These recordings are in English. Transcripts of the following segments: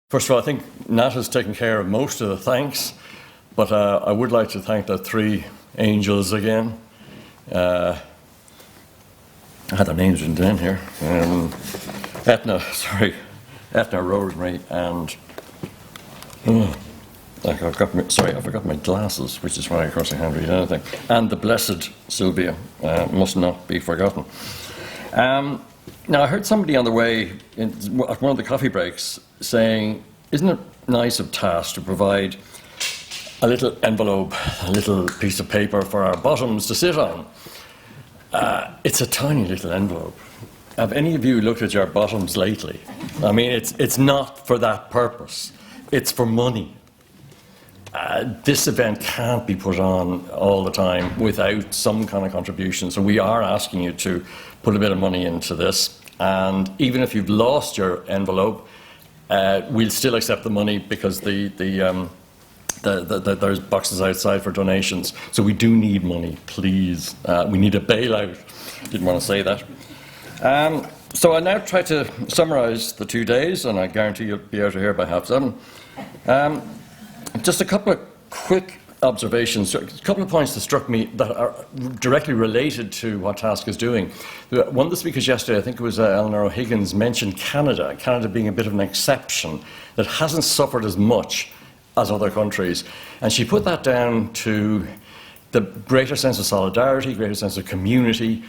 First of all, I think Nat has taken care of most of the thanks, but I would like to thank the three angels again. I had their names written down here. Etna, Rosemary, and I forgot my glasses, which is why of course I can't read anything. And the blessed Sylvia must not be forgotten. Now, I heard somebody on the way at one of the coffee breaks saying, isn't it nice of TASC to provide a little envelope, a little piece of paper for our bottoms to sit on? It's a tiny little envelope. Have any of you looked at your bottoms lately? I mean, it's not for that purpose. It's for money. This event can't be put on all the time without some kind of contribution. So we are asking you to put a bit of money into this. And even if you've lost your envelope, we'll still accept the money because there's boxes outside for donations. So we do need money, please. We need a bailout. Didn't want to say that. So I'll now try to summarise the 2 days, and I guarantee you'll be able to hear by 7:30. Just a couple of quick observations, a couple of points that struck me that are directly related to what TASC is doing. One of the speakers yesterday, I think it was Eleanor O'Higgins, mentioned Canada being a bit of an exception that hasn't suffered as much as other countries. And she put that down to the greater sense of solidarity, greater sense of community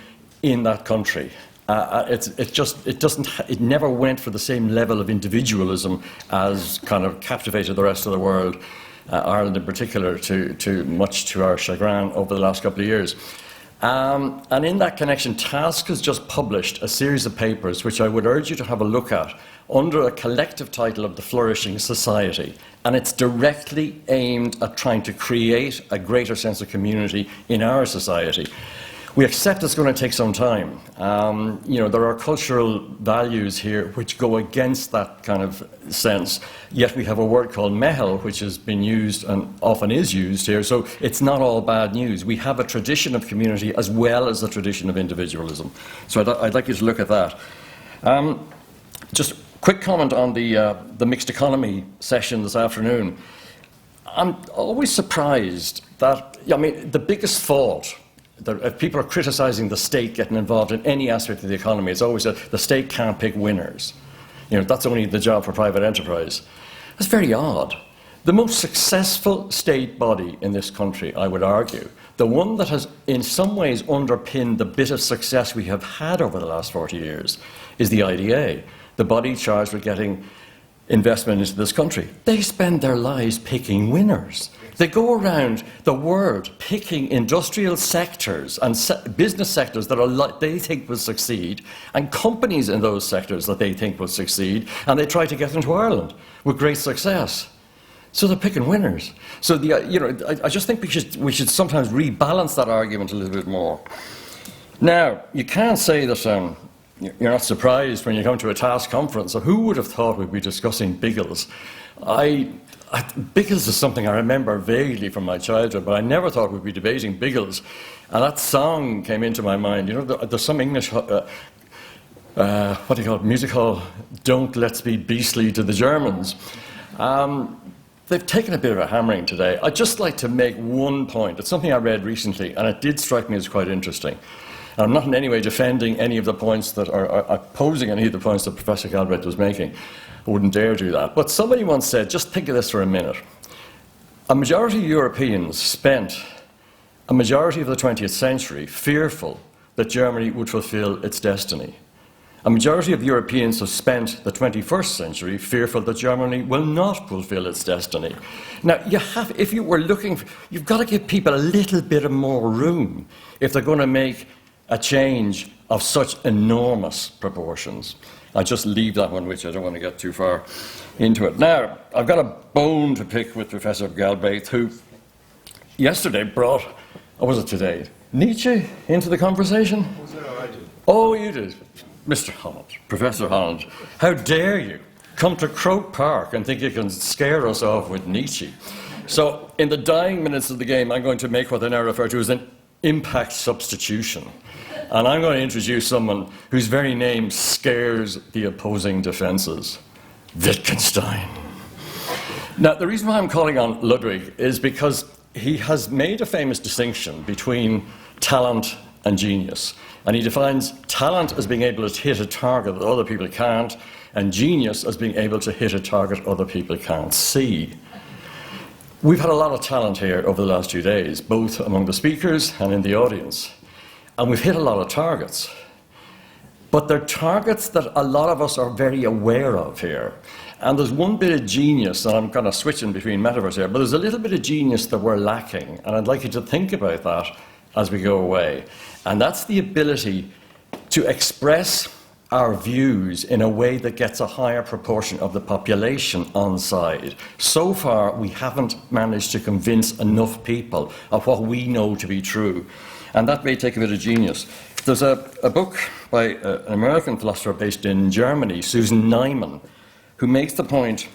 in that country. It never went for the same level of individualism as kind of captivated the rest of the world, Ireland in particular, much to our chagrin over the last couple of years. And in that connection, TASC has just published a series of papers which I would urge you to have a look at under a collective title of The Flourishing Society. And it's directly aimed at trying to create a greater sense of community in our society. We accept it's going to take some time. There are cultural values here which go against that kind of sense, yet we have a word called mehel, which has been used and often is used here, so it's not all bad news. We have a tradition of community as well as a tradition of individualism. So I'd like you to look at that. Just a quick comment on the mixed economy session this afternoon. I'm always surprised that, the biggest fault, if people are criticising the state getting involved in any aspect of the economy, it's always that the state can't pick winners. That's only the job for private enterprise. That's very odd. The most successful state body in this country, I would argue, the one that has in some ways underpinned the bit of success we have had over the last 40 years, is the IDA, the body charged with getting investment into this country. They spend their lives picking winners. They go around the world picking industrial sectors and business sectors that they think will succeed, and companies in those sectors that they think will succeed, and they try to get into Ireland with great success. So they're picking winners. So I just think we should sometimes rebalance that argument a little bit more. Now, you can't say that you're not surprised when you come to a TASC conference. So who would have thought we'd be discussing Biggles? Biggles is something I remember vaguely from my childhood, but I never thought we'd be debating Biggles. And that song came into my mind. There's some English, music hall, Don't Let's Be Beastly to the Germans. They've taken a bit of a hammering today. I'd just like to make one point. It's something I read recently, and it did strike me as quite interesting. And I'm not in any way defending any of the points that are opposing any of the points that Professor Galbraith was making. I wouldn't dare do that. But somebody once said, just think of this for a minute. A majority of Europeans spent a majority of the 20th century fearful that Germany would fulfill its destiny. A majority of Europeans have spent the 21st century fearful that Germany will not fulfill its destiny. Now, if you were looking, you've got to give people a little bit of more room if they're going to make a change of such enormous proportions. I'll just leave that one, which I don't want to get too far into it. Now, I've got a bone to pick with Professor Galbraith, who yesterday brought, or was it today, Nietzsche into the conversation? I did. Oh, you did. Mr. Holland, Professor Holland, how dare you come to Croke Park and think you can scare us off with Nietzsche? So, in the dying minutes of the game, I'm going to make what they now refer to as an impact substitution. And I'm going to introduce someone whose very name scares the opposing defences. Wittgenstein. Now, the reason why I'm calling on Ludwig is because he has made a famous distinction between talent and genius. And he defines talent as being able to hit a target that other people can't, and genius as being able to hit a target other people can't see. We've had a lot of talent here over the last few days, both among the speakers and in the audience. And we've hit a lot of targets. But they're targets that a lot of us are very aware of here. And there's one bit of genius, and I'm kind of switching between metaphors here, but there's a little bit of genius that we're lacking, and I'd like you to think about that as we go away. And that's the ability to express our views in a way that gets a higher proportion of the population on side. So far, we haven't managed to convince enough people of what we know to be true. And that may take a bit of genius. There's a book by an American philosopher based in Germany, Susan Neiman, who makes the point,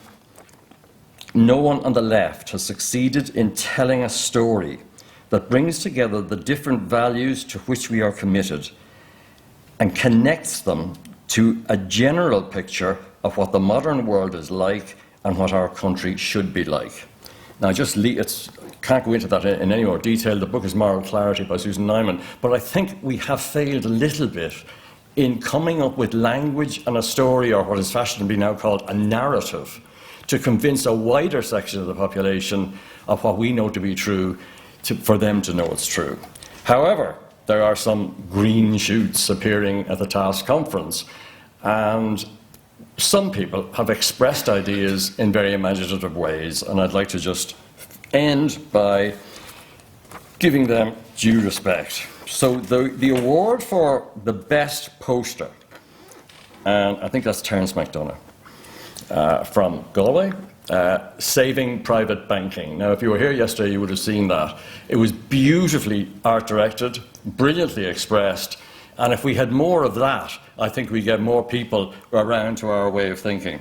no one on the left has succeeded in telling a story that brings together the different values to which we are committed and connects them to a general picture of what the modern world is like and what our country should be like. Now, can't go into that in any more detail. The book is Moral Clarity by Susan Neiman, but I think we have failed a little bit in coming up with language and a story, or what is fashionably now called a narrative, to convince a wider section of the population of what we know to be true, for them to know it's true. However, there are some green shoots appearing at the TASC conference, and some people have expressed ideas in very imaginative ways, and I'd like to just end by giving them due respect. So the award for the best poster, and I think that's Terence McDonough from Galway, Saving Private Banking. Now, if you were here yesterday, you would have seen that. It was beautifully art-directed, brilliantly expressed, and if we had more of that, I think we'd get more people around to our way of thinking.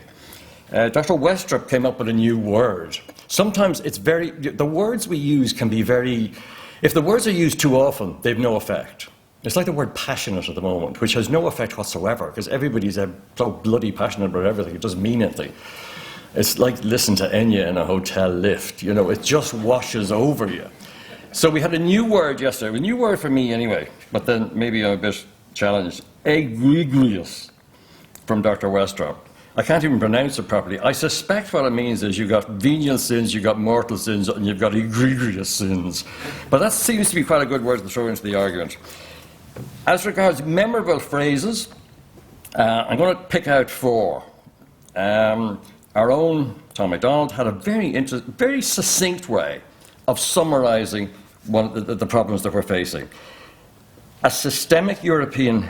Dr. Westrup came up with a new word. Sometimes the words we use can be very, if the words are used too often, they've no effect. It's like the word passionate at the moment, which has no effect whatsoever, because everybody's so bloody passionate about everything, it doesn't mean anything. It's like listen to Enya in a hotel lift, you know, it just washes over you. So we had a new word yesterday, a new word for me anyway, but then maybe I'm a bit challenged. Egregious, from Dr. Westrup. I can't even pronounce it properly. I suspect what it means is you've got venial sins, you've got mortal sins, and you've got egregious sins. But that seems to be quite a good word to throw into the argument. As regards memorable phrases, I'm going to pick out 4. Our own Tom MacDonald had a very succinct way of summarising the problems that we're facing. A systemic European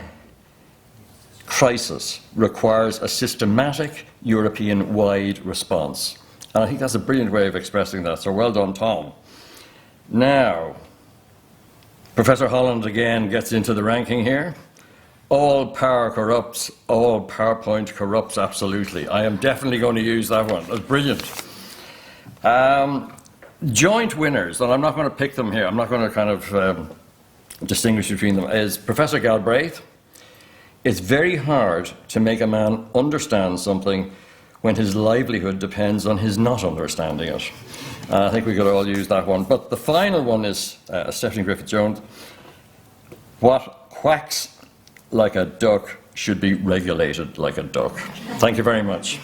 crisis requires a systematic European-wide response. And I think that's a brilliant way of expressing that, so well done, Tom. Now, Professor Holland again gets into the ranking here. All power corrupts, all PowerPoint corrupts absolutely. I am definitely going to use that one. That's brilliant. Joint winners, and I'm not going to pick them here, I'm not going to kind of distinguish between them, is Professor Galbraith. It's very hard to make a man understand something when his livelihood depends on his not understanding it. I think we could all use that one. But the final one is Stephanie Griffith-Jones. What quacks like a duck should be regulated like a duck. Thank you very much.